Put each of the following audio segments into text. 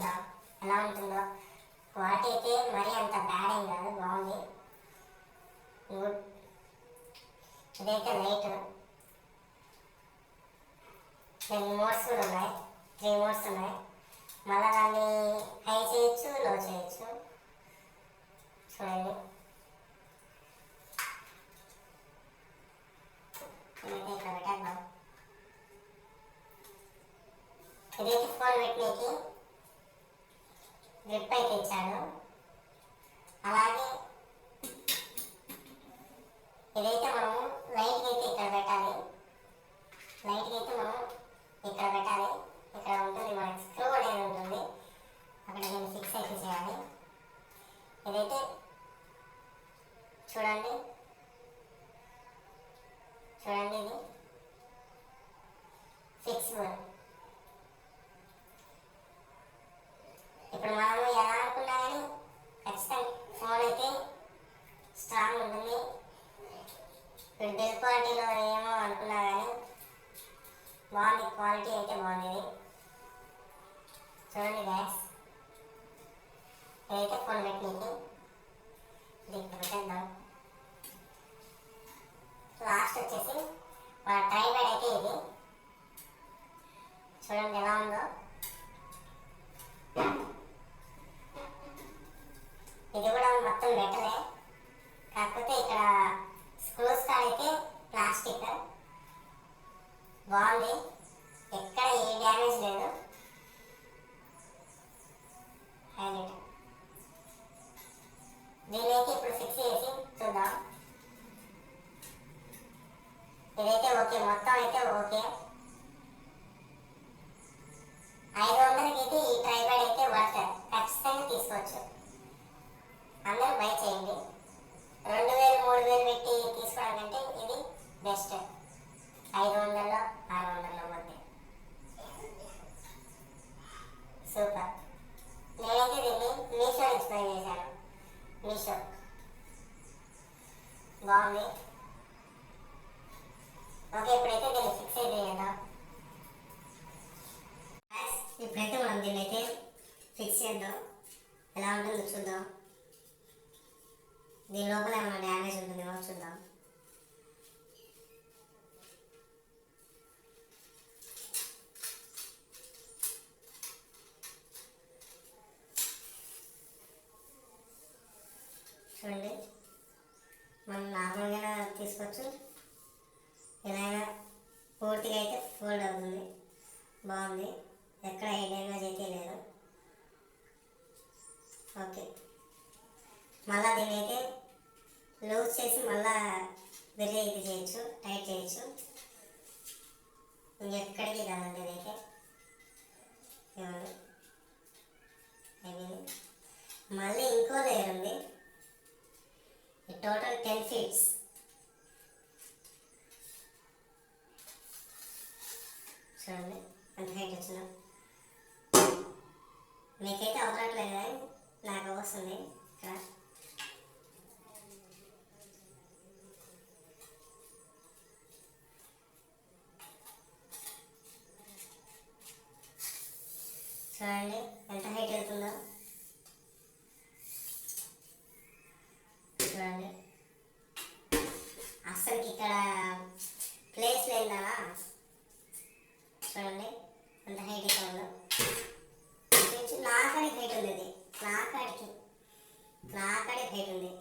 చూద్దాం ఎలా ఉంటుందో. క్వాలిటీ అయితే మరీ అంత బ్యాడ్ ఏం కాదు, బాగుంది, గుడ్. ఇదైతే లైట్, దీనికి మోడ్స్ కూడా ఉన్నాయి, 3 మోడ్స్ ఉన్నాయి. మళ్ళీ దాన్ని హై చేయొచ్చు, లో చేయొచ్చు. చూడండి, ఇదైతే ఇక్కడ పెట్టేద్దాం. ఇదైతే ఫోన్ పెట్టడానికి గ్రిప్ అయితే ఇచ్చాడు. అలాగే ఇదైతే మనము లైట్కి అయితే ఇక్కడ పెట్టాలి, లైట్కి అయితే మనం ఇక్కడ పెట్టాలి. ఇక్కడ ఉంటుంది మనకి స్క్రూ అనేది ఉంటుంది, అక్కడ దీన్ని ఫిక్స్ అయితే చేయాలి. ఇదైతే చూడండి, చూడండి ఇది ఫిక్సిబుల్. ఇప్పుడు మనము ఎలా అనుకున్నా కానీ ఖచ్చితంగా ఫోన్ అయితే స్ట్రాంగ్ ఉంటుంది. ఇప్పుడు బిల్ క్వాలిటీలో ఏమో అనుకున్నా కానీ బాగుంది, క్వాలిటీ అయితే బాగుంది. చూడండి గ్యాస్, ఇదైతే ఫోన్ పెట్టింది, దీనికి పెట్టేద్దాం. లాస్ట్ వచ్చేసి మన ట్రైపాడ్ అయితే ఇది చూడండి ఎలా ఉందో. ఇది కూడా మొత్తం మెటలే, కాకపోతే ఇక్కడ స్క్రూస్ అయితే ప్లాస్టిక్. బాగుంది, ఎక్కడ ఏ డ్యామేజ్ లేదు. హైలైట్. దీన్నైతే ఇప్పుడు ఫిక్స్ చేసి చూద్దాం. ఇదైతే ఓకే, మొత్తం అయితే ఓకే. 500కి అయితే ఈ ట్రైపాడ్ అయితే వర్త్, ఖచ్చితంగా తీసుకోవచ్చు. అందరూ బై చేయండి. 2000 3000 పెట్టి తీసుకోవడం కంటే ఇది బెస్ట్. 500లో 600లో మధ్య సూపర్. నేనైతే దీన్ని మీషో నుంచి బై చేశాను, మీషో. బాగుంది. ఓకే, ఇప్పుడైతే దీన్ని ఫిక్స్ అయితే చేద్దాం. ఇప్పుడైతే మనం దీన్ని అయితే ఫిక్స్ చేద్దాం, ఎలా ఉంటుందో చూద్దాం. దీని లోపల ఏమైనా డ్యామేజ్ ఉంటుందేమో చూద్దాం. చూడండి, మనం నార్మల్గా తీసుకోవచ్చు, ఇలా పూర్తిగా అయితే ఫోల్డ్ అవుతుంది. బాగుంది, ఎక్కడ ఏ డ్యామేజ్ అయితే లేదు. ఓకే, మళ్ళీ దీన్ని అయితే లూజ్ చేసి మళ్ళీ వెరీ అయితే చేయొచ్చు, టైట్ చేయొచ్చు. ఇంకెక్కడికి కాదండి ఇదైతే. అయిపోయింది. మళ్ళీ ఇంకో లేయర్ ఉంది, టోటల్ 10 ఫీట్స్. చూడండి ఎంత హైట్ వచ్చిందో. మీకైతే అవసరట్లేదు కానీ నాకు వస్తుంది ఇక్కడ. చూడండి ఎంత హైట్ వెళ్తుందో. చూడండి అస్సలకి ఇక్కడ ప్లేస్ లేదు కదా. చూడండి ఎంత హైట్ ఇక్కడ ఉందో. నాకాడికి హైట్ ఉంది, ఇది నాకాడికి హైట్ ఉంది.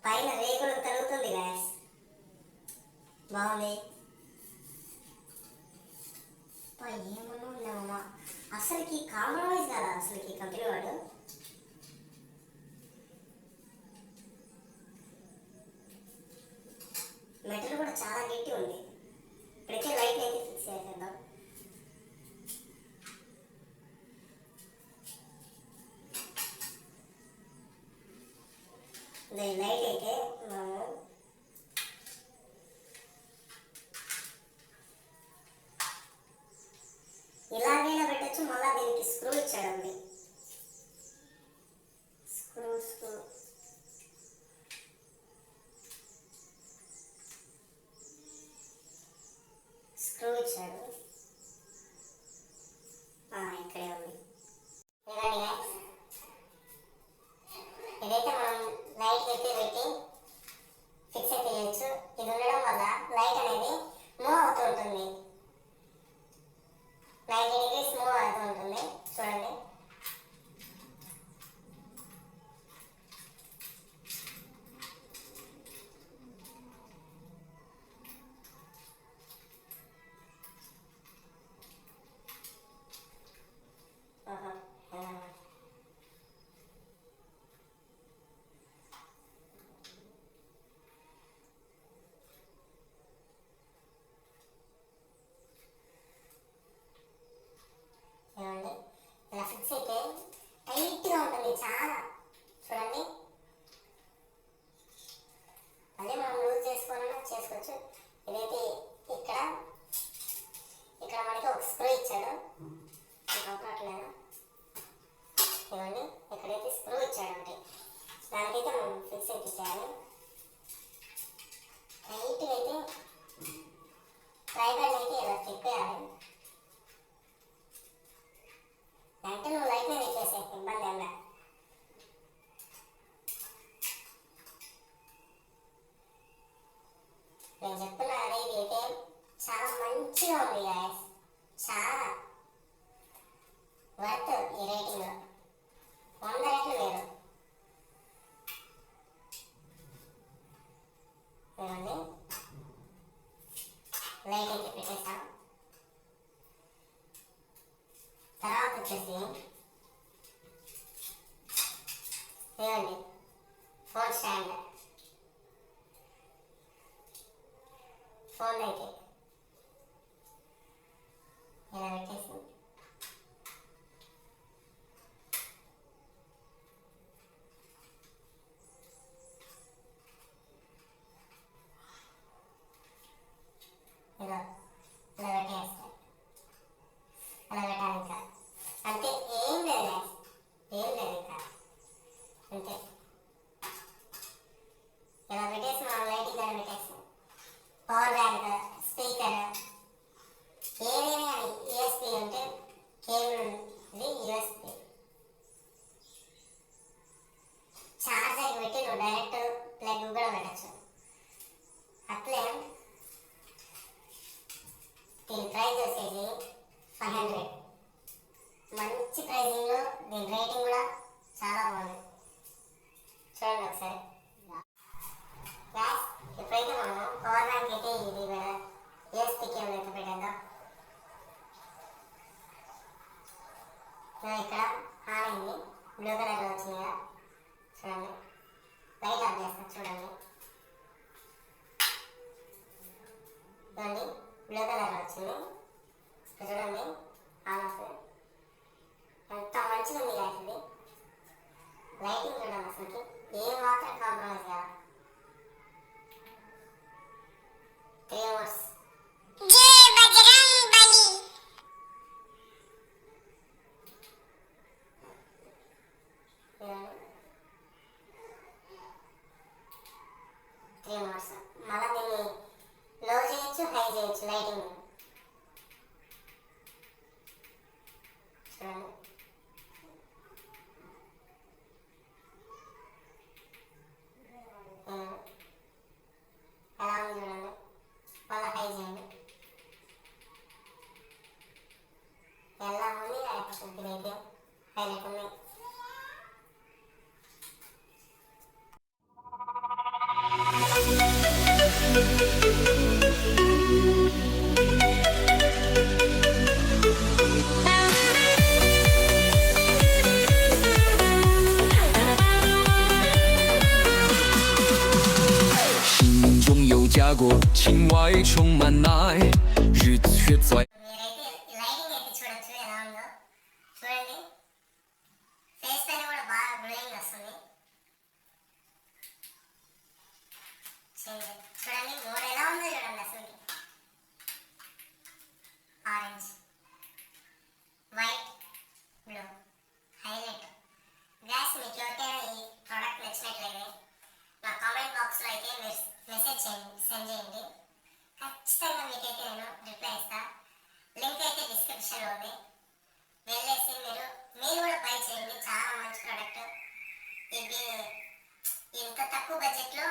పైన రేకులు తరుగుతుంది గ్యాస్. బాగుంది, ఏమన్నా ఉన్నామమ్మా. అసలుకి కాంప్రమైజ్ కదా అసలుకి కంపెనీ వాడు. మెటల్ కూడా చాలా గట్టి ఉంది. ఇప్పుడైతే లైట్ అయితే ఫిక్స్ చేసేద్దాం. లైట్ అయితే ఇలాగైనా పెట్టచ్చు. మళ్ళీ దీనికి స్క్రూ ఇచ్చాడండి, స్క్రూ ఇచ్చాడు. నేను చెప్తున్నా కదా, ఇది అయితే చాలా మంచిగా ఉంది గాయస్, చాలా వర్త్ ఈ రేటింగ్ 100 రెట్లు వేరు. ఇవ్వండి లైటింగ్ పెట్టేసాం. తర్వాత వచ్చేసి ఇవ్వండి ఫోన్ స్టాండ్. ఫోన్ అయితే ఇలా పెట్టేసి ఇలా పెట్టేస్తాయి. అలా పెట్టాలి. ఇంకా అంటే ఏం లేదు, ఏం లేదు ఇంకా అంతే. ఇలా పెట్టేసి మనం లైటింగ్ కానీ పెట్టేస్తాం. పవర్ బ్యాంక్, స్పీకర్, ఏదైనా యూఎస్బి ఉంటే కేబుల్ ఉంది, యూఎస్బి చార్జర్కి పెట్టి నువ్వు డైరెక్ట్ ప్లగ్ కూడా పెట్టచ్చు. అట్లే దీని ప్రైస్ వచ్చేసి 500. మంచి ప్రైజింగ్లో దీని రేటింగ్ కూడా చాలా బాగుంది. చూడండి ఒకసారి. ఇప్పుడైతే మనము పవర్ బ్యాంక్ అయితే ఇది యూఎస్బి కేబుల్ అయితే పెట్టేద్దాం. ఇక్కడ ఆన్ అయింది, బ్లూ కలర్లో వచ్చింది కదా, చూడండి. లైట్ ఆఫ్ చేస్తాను చూడండి. చూడండి బ్లూ కలర్లో వచ్చింది, చూడండి ఆన్ ఆఫ్. ఎంత మంచిగా ఉంది కదా ఇది. లైటింగ్ చూడండి, అసలుకి ఏం మాత్రం కాంప్రమైజ్ కాదు. 3 అవర్స్. మళ్ళీ దీన్ని లో చేయొచ్చు, హై చేయొచ్చు లైటింగ్. చూడండి ఎలా ఉంది చూడండి. మళ్ళీ హై చేయండి. ఎలా ఉంది ఇదైతే హైలైట్ ఉంది.家国情怀充满爱，日子却在。మీరైతే లైటింగ్ అయితే చూడొచ్చు ఎలా ఉందో. చూడండి ఫేస్ పైన కూడా బాగా గ్లోయింగ్ వస్తుంది. చూడండి మోడ్ ఎలా ఉందో చూడండి. అసలు orange, white, blue highlight. Gas మీకు ఎవరికైనా ఈ ప్రోడక్ట్ నచ్చినట్లయితే నా కామెంట్ బాక్స్లో అయితే మీరు మెసేజ్ సెండ్ చేయండి. ఖచ్చితంగా మీకైతే నేను రిప్లై ఇస్తాను. లింక్ అయితే డిస్క్రిప్షన్లో ఉంది, వెళ్ళేసి మీరు కూడా బై చేయండి. చాలా మంచి ప్రోడక్ట్ ఇది. ఇంత తక్కువ బడ్జెట్లో